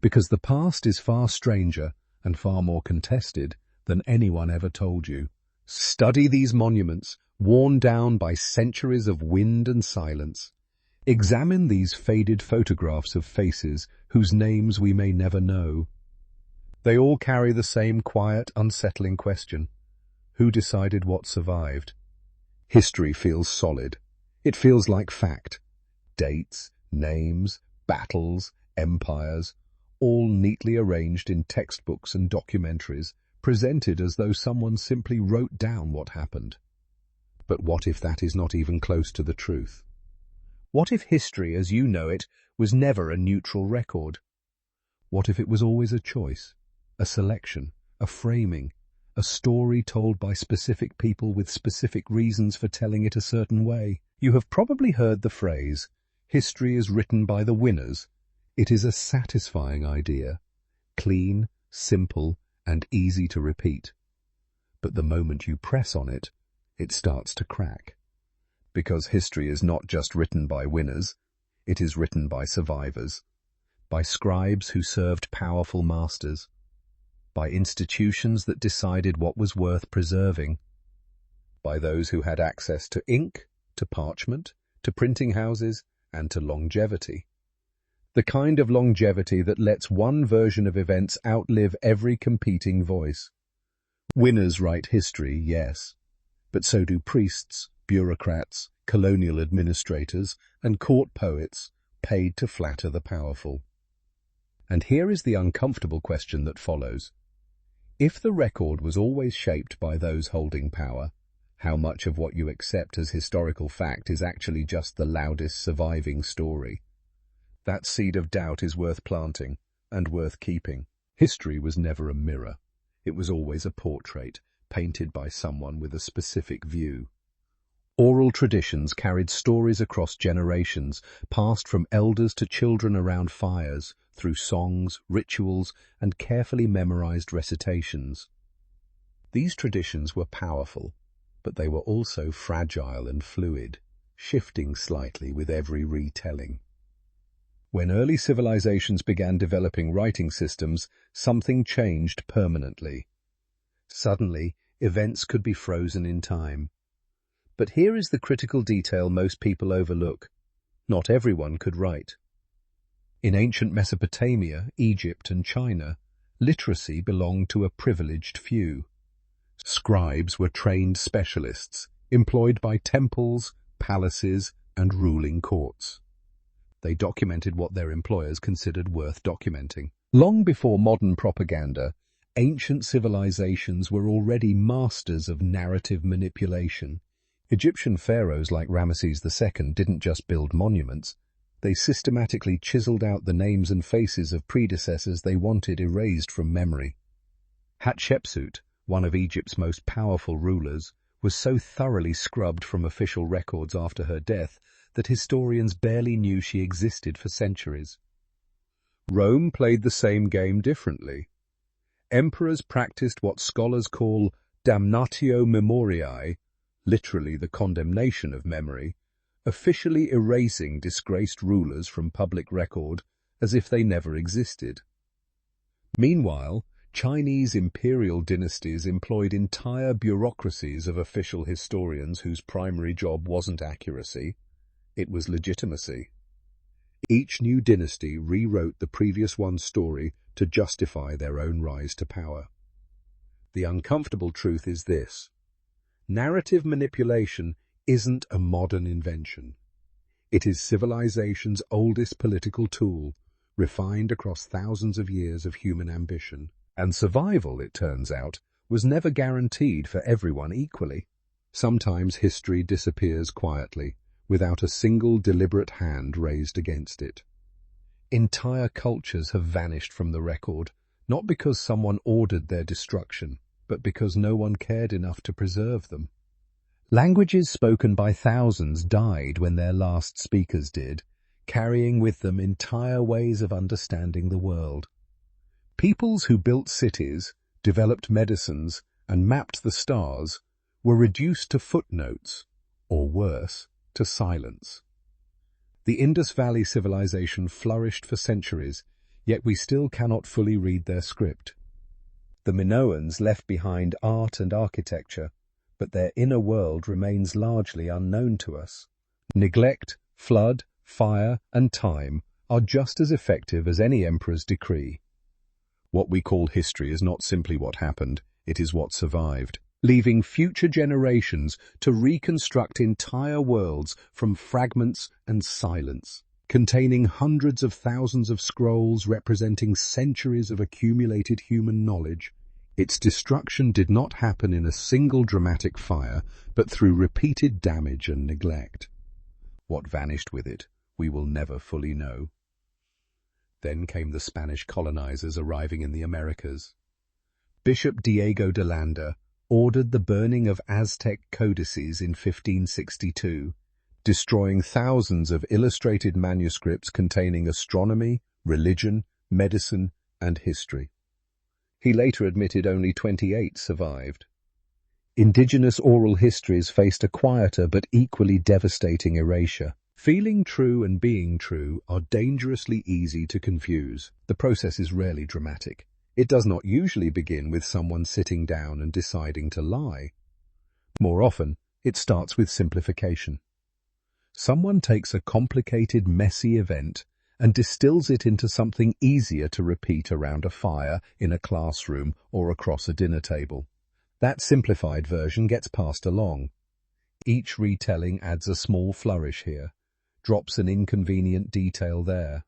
because the past is far stranger and far more contested than anyone ever told you. Study these monuments, worn down by centuries of wind and silence. Examine these faded photographs of faces whose names we may never know. They all carry the same quiet, unsettling question. Who decided what survived? History feels solid. It feels like fact. Dates, names, battles, empires, all neatly arranged in textbooks and documentaries, presented as though someone simply wrote down what happened. But what if that is not even close to the truth? What if history, as you know it, was never a neutral record? What if it was always a choice, a selection, a framing, a story told by specific people with specific reasons for telling it a certain way? You have probably heard the phrase, history is written by the winners. It is a satisfying idea, clean, simple, and easy to repeat. But the moment you press on it, it starts to crack. Because history is not just written by winners, it is written by survivors, by scribes who served powerful masters, by institutions that decided what was worth preserving, by those who had access to ink, to parchment, to printing houses, and to longevity. The kind of longevity that lets one version of events outlive every competing voice. Winners write history, yes, but so do priests, bureaucrats, colonial administrators, and court poets, paid to flatter the powerful. And here is the uncomfortable question that follows. If the record was always shaped by those holding power, how much of what you accept as historical fact is actually just the loudest surviving story? That seed of doubt is worth planting and worth keeping. History was never a mirror. It was always a portrait, painted by someone with a specific view. Oral traditions carried stories across generations, passed from elders to children around fires, through songs, rituals, and carefully memorized recitations. These traditions were powerful, but they were also fragile and fluid, shifting slightly with every retelling. When early civilizations began developing writing systems, something changed permanently. Suddenly, events could be frozen in time. But here is the critical detail most people overlook. Not everyone could write. In ancient Mesopotamia, Egypt, and China, literacy belonged to a privileged few. Scribes were trained specialists, employed by temples, palaces, and ruling courts. They documented what their employers considered worth documenting. Long before modern propaganda, ancient civilizations were already masters of narrative manipulation. Egyptian pharaohs like Ramesses II didn't just build monuments. They systematically chiseled out the names and faces of predecessors they wanted erased from memory. Hatshepsut, one of Egypt's most powerful rulers, was so thoroughly scrubbed from official records after her death that historians barely knew she existed for centuries. Rome played the same game differently. Emperors practiced what scholars call damnatio memoriae, literally the condemnation of memory, officially erasing disgraced rulers from public record as if they never existed. Meanwhile, Chinese imperial dynasties employed entire bureaucracies of official historians whose primary job wasn't accuracy, it was legitimacy. Each new dynasty rewrote the previous one's story to justify their own rise to power. The uncomfortable truth is this. Narrative manipulation isn't a modern invention. It is civilization's oldest political tool, refined across thousands of years of human ambition. And survival, it turns out, was never guaranteed for everyone equally. Sometimes history disappears quietly, without a single deliberate hand raised against it. Entire cultures have vanished from the record, not because someone ordered their destruction, but because no one cared enough to preserve them. Languages spoken by thousands died when their last speakers did, carrying with them entire ways of understanding the world. Peoples who built cities, developed medicines, and mapped the stars were reduced to footnotes, or worse, to silence. The Indus Valley civilization flourished for centuries, yet we still cannot fully read their script. The Minoans left behind art and architecture, but their inner world remains largely unknown to us. Neglect, flood, fire, and time are just as effective as any emperor's decree. What we call history is not simply what happened, it is what survived, leaving future generations to reconstruct entire worlds from fragments and silence. Containing hundreds of thousands of scrolls representing centuries of accumulated human knowledge, its destruction did not happen in a single dramatic fire, but through repeated damage and neglect. What vanished with it, we will never fully know. Then came the Spanish colonizers arriving in the Americas. Bishop Diego de Landa ordered the burning of Aztec codices in 1562, destroying thousands of illustrated manuscripts containing astronomy, religion, medicine, and history. He later admitted only 28 survived. Indigenous oral histories faced a quieter but equally devastating erasure. Feeling true and being true are dangerously easy to confuse. The process is rarely dramatic. It does not usually begin with someone sitting down and deciding to lie. More often, it starts with simplification. Someone takes a complicated, messy event and distills it into something easier to repeat around a fire, in a classroom, or across a dinner table. That simplified version gets passed along. Each retelling adds a small flourish here, drops an inconvenient detail there.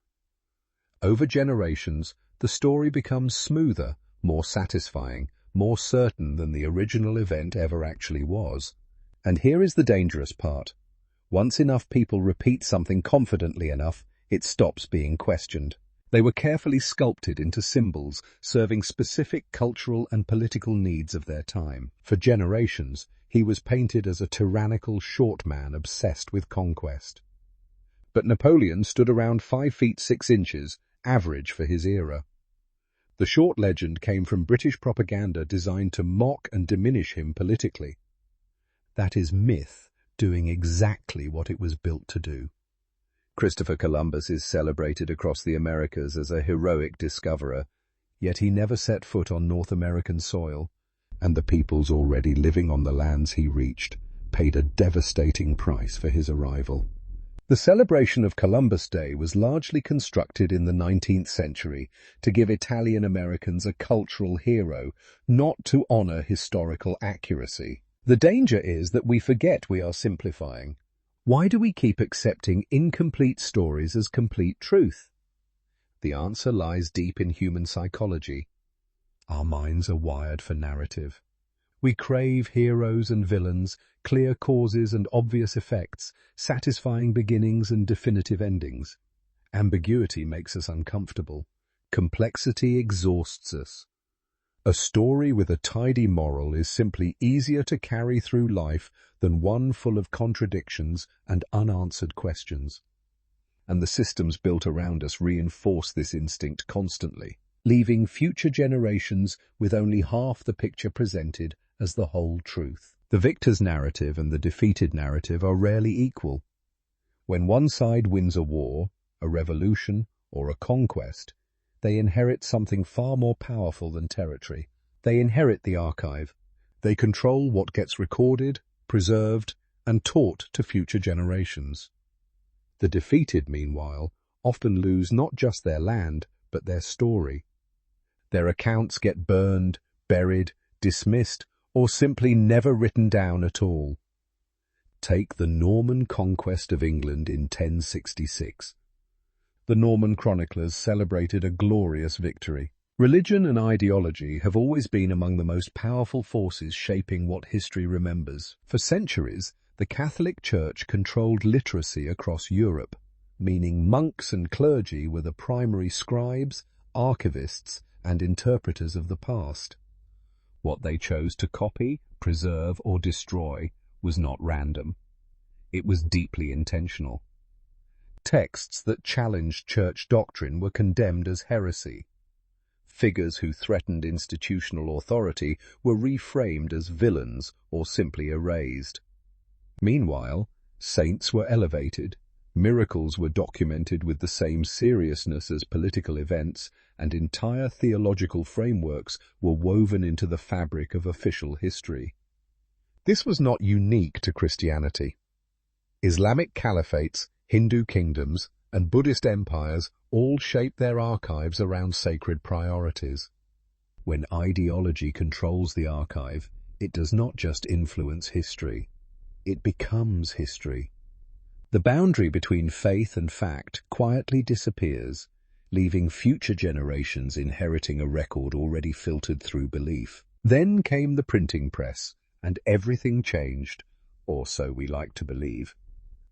Over generations, the story becomes smoother, more satisfying, more certain than the original event ever actually was. And here is the dangerous part. Once enough people repeat something confidently enough, it stops being questioned. They were carefully sculpted into symbols, serving specific cultural and political needs of their time. For generations, he was painted as a tyrannical short man obsessed with conquest. But Napoleon stood around 5 feet 6 inches, average for his era. The short legend came from British propaganda designed to mock and diminish him politically. That is myth, doing exactly what it was built to do. Christopher Columbus is celebrated across the Americas as a heroic discoverer, yet he never set foot on North American soil, and the peoples already living on the lands he reached paid a devastating price for his arrival. The celebration of Columbus Day was largely constructed in the 19th century to give Italian Americans a cultural hero, not to honor historical accuracy. The danger is that we forget we are simplifying. Why do we keep accepting incomplete stories as complete truth? The answer lies deep in human psychology. Our minds are wired for narrative. We crave heroes and villains, clear causes and obvious effects, satisfying beginnings and definitive endings. Ambiguity makes us uncomfortable. Complexity exhausts us. A story with a tidy moral is simply easier to carry through life than one full of contradictions and unanswered questions. And the systems built around us reinforce this instinct constantly, leaving future generations with only half the picture presented as the whole truth. The victor's narrative and the defeated narrative are rarely equal. When one side wins a war, a revolution, or a conquest, they inherit something far more powerful than territory. They inherit the archive. They control what gets recorded, preserved, and taught to future generations. The defeated, meanwhile, often lose not just their land, but their story. Their accounts get burned, buried, dismissed, or simply never written down at all. Take the Norman conquest of England in 1066. The Norman chroniclers celebrated a glorious victory. Religion and ideology have always been among the most powerful forces shaping what history remembers. For centuries, the Catholic Church controlled literacy across Europe, meaning monks and clergy were the primary scribes, archivists, and interpreters of the past. What they chose to copy, preserve, or destroy was not random. It was deeply intentional. Texts that challenged church doctrine were condemned as heresy. Figures who threatened institutional authority were reframed as villains or simply erased. Meanwhile, saints were elevated, Miracles were documented with the same seriousness as political events, and entire theological frameworks were woven into the fabric of official history. This was not unique to Christianity. Islamic caliphates, Hindu kingdoms, and Buddhist empires all shaped their archives around sacred priorities. When ideology controls the archive, it does not just influence history, it becomes history. The boundary between faith and fact quietly disappears, leaving future generations inheriting a record already filtered through belief. Then came the printing press, and everything changed, or so we like to believe.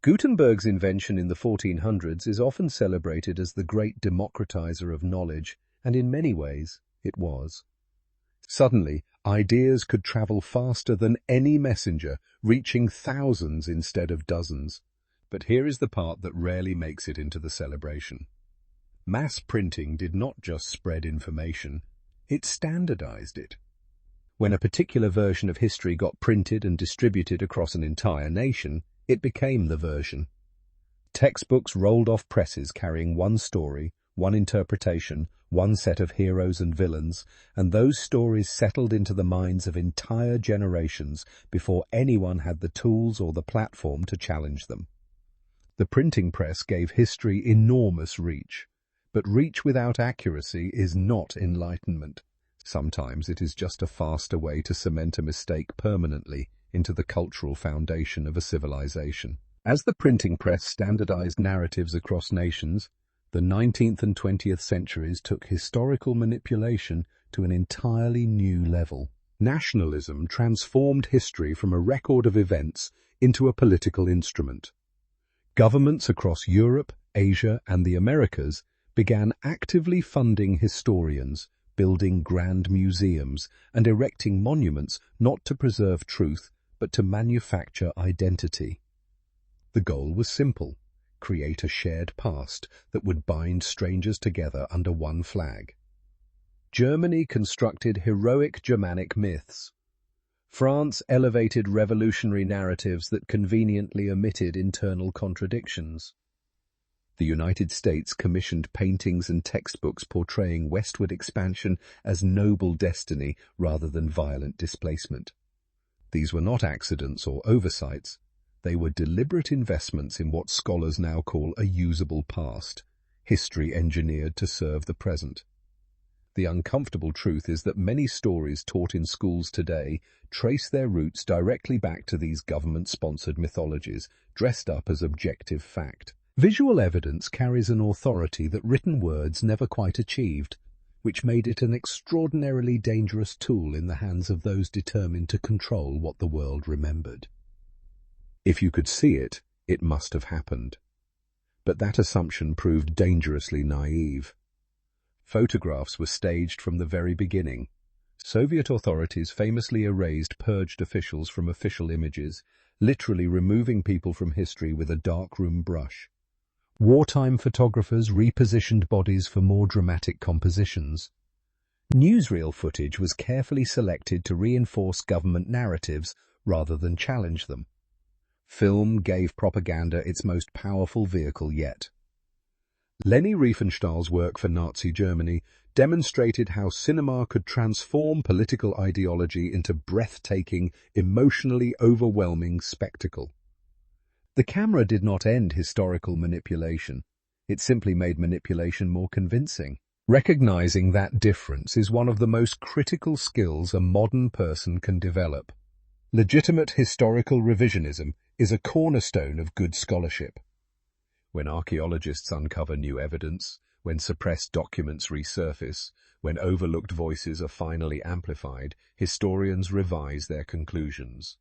Gutenberg's invention in the 1400s is often celebrated as the great democratizer of knowledge, and in many ways it was. Suddenly, ideas could travel faster than any messenger, reaching thousands instead of dozens. But here is the part that rarely makes it into the celebration. Mass printing did not just spread information, it standardized it. When a particular version of history got printed and distributed across an entire nation, it became the version. Textbooks rolled off presses carrying one story, one interpretation, one set of heroes and villains, and those stories settled into the minds of entire generations before anyone had the tools or the platform to challenge them. The printing press gave history enormous reach, but reach without accuracy is not enlightenment. Sometimes it is just a faster way to cement a mistake permanently into the cultural foundation of a civilization. As the printing press standardized narratives across nations, the 19th and 20th centuries took historical manipulation to an entirely new level. Nationalism transformed history from a record of events into a political instrument. Governments across Europe, Asia, and the Americas began actively funding historians, building grand museums, and erecting monuments not to preserve truth, but to manufacture identity. The goal was simple: create a shared past that would bind strangers together under one flag. Germany constructed heroic Germanic myths. France elevated revolutionary narratives that conveniently omitted internal contradictions. The United States commissioned paintings and textbooks portraying westward expansion as noble destiny rather than violent displacement. These were not accidents or oversights. They were deliberate investments in what scholars now call a usable past, history engineered to serve the present. The uncomfortable truth is that many stories taught in schools today trace their roots directly back to these government-sponsored mythologies, dressed up as objective fact. Visual evidence carries an authority that written words never quite achieved, which made it an extraordinarily dangerous tool in the hands of those determined to control what the world remembered. If you could see it, it must have happened. But that assumption proved dangerously naive. Photographs were staged from the very beginning. Soviet authorities famously erased purged officials from official images, literally removing people from history with a darkroom brush. Wartime photographers repositioned bodies for more dramatic compositions. Newsreel footage was carefully selected to reinforce government narratives rather than challenge them. Film gave propaganda its most powerful vehicle yet. Leni Riefenstahl's work for Nazi Germany demonstrated how cinema could transform political ideology into breathtaking, emotionally overwhelming spectacle. The camera did not end historical manipulation. It simply made manipulation more convincing. Recognizing that difference is one of the most critical skills a modern person can develop. Legitimate historical revisionism is a cornerstone of good scholarship. When archaeologists uncover new evidence, when suppressed documents resurface, when overlooked voices are finally amplified, historians revise their conclusions.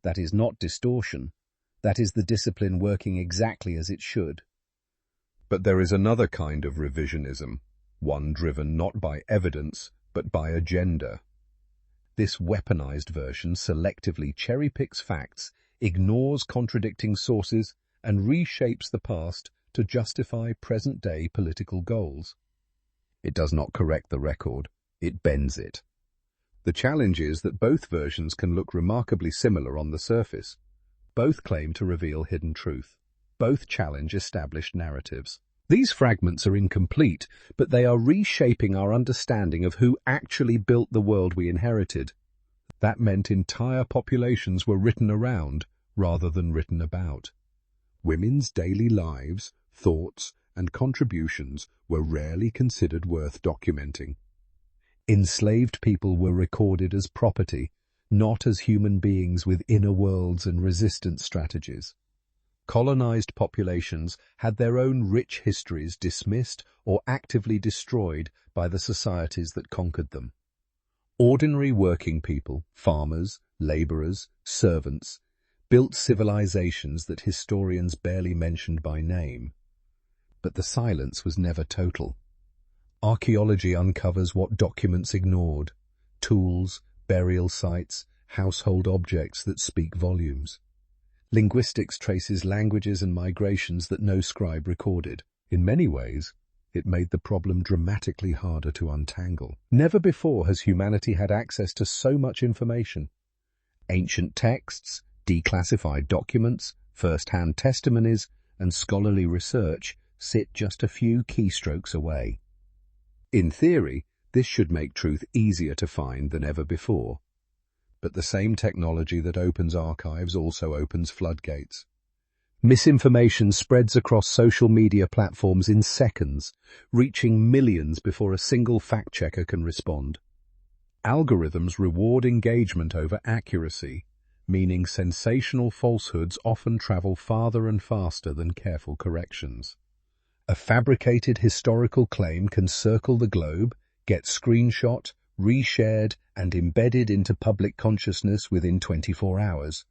That is not distortion. That is the discipline working exactly as it should. But there is another kind of revisionism, one driven not by evidence, but by agenda. This weaponized version selectively cherry-picks facts, ignores contradicting sources, and reshapes the past to justify present-day political goals. It does not correct the record, it bends it. The challenge is that both versions can look remarkably similar on the surface. Both claim to reveal hidden truth. Both challenge established narratives. These fragments are incomplete, but they are reshaping our understanding of who actually built the world we inherited. That meant entire populations were written around rather than written about. Women's daily lives, thoughts, and contributions were rarely considered worth documenting. Enslaved people were recorded as property, not as human beings with inner worlds and resistance strategies. Colonized populations had their own rich histories dismissed or actively destroyed by the societies that conquered them. Ordinary working people, farmers, laborers, servants, built civilizations that historians barely mentioned by name. But the silence was never total. Archaeology uncovers what documents ignored: tools, burial sites, household objects that speak volumes. Linguistics traces languages and migrations that no scribe recorded. In many ways, it made the problem dramatically harder to untangle. Never before has humanity had access to so much information. Ancient texts, declassified documents, first-hand testimonies, and scholarly research sit just a few keystrokes away. In theory, this should make truth easier to find than ever before. But the same technology that opens archives also opens floodgates. Misinformation spreads across social media platforms in seconds, reaching millions before a single fact-checker can respond. Algorithms reward engagement over accuracy, meaning sensational falsehoods often travel farther and faster than careful corrections. A fabricated historical claim can circle the globe, get screenshot, reshared, and embedded into public consciousness within 24 hours.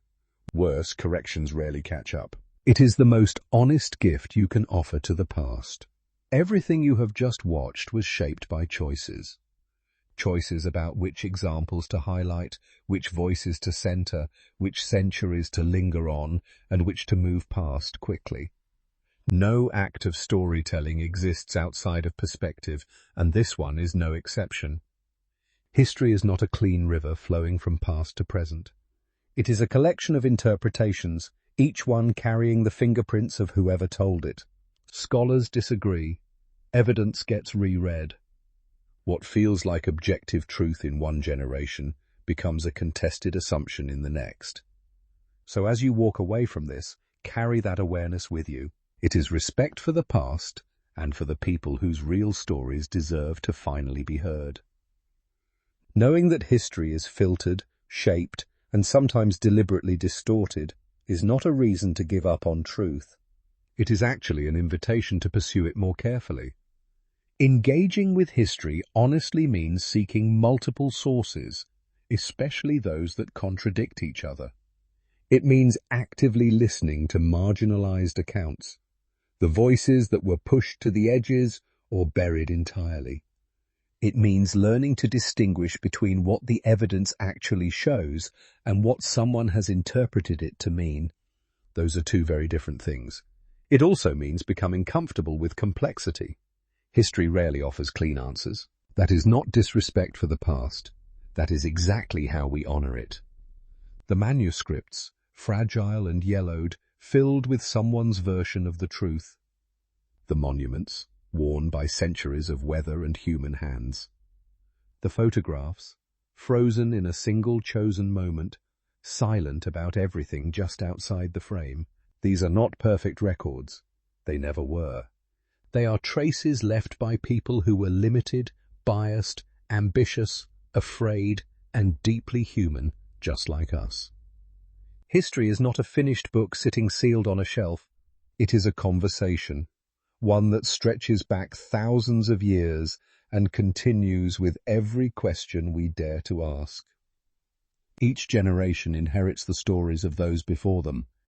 Worse, corrections rarely catch up. It is the most honest gift you can offer to the past. Everything you have just watched was shaped by choices. Choices about which examples to highlight, which voices to center, which centuries to linger on, and which to move past quickly. No act of storytelling exists outside of perspective, and this one is no exception. History is not a clean river flowing from past to present. It is a collection of interpretations, each one carrying the fingerprints of whoever told it. Scholars disagree. Evidence gets reread. What feels like objective truth in one generation becomes a contested assumption in the next. So as you walk away from this, carry that awareness with you. It is respect for the past and for the people whose real stories deserve to finally be heard. Knowing that history is filtered, shaped, and sometimes deliberately distorted is not a reason to give up on truth. It is actually an invitation to pursue it more carefully. Engaging with history honestly means seeking multiple sources, especially those that contradict each other. It means actively listening to marginalized accounts, the voices that were pushed to the edges or buried entirely. It means learning to distinguish between what the evidence actually shows and what someone has interpreted it to mean. Those are two very different things. It also means becoming comfortable with complexity. History rarely offers clean answers. That is not disrespect for the past. That is exactly how we honor it. The manuscripts, fragile and yellowed, filled with someone's version of the truth. The monuments, worn by centuries of weather and human hands. The photographs, frozen in a single chosen moment, silent about everything just outside the frame. These are not perfect records. They never were. They are traces left by people who were limited, biased, ambitious, afraid, and deeply human, just like us. History is not a finished book sitting sealed on a shelf. It is a conversation, one that stretches back thousands of years and continues with every question we dare to ask. Each generation inherits the stories of those before them,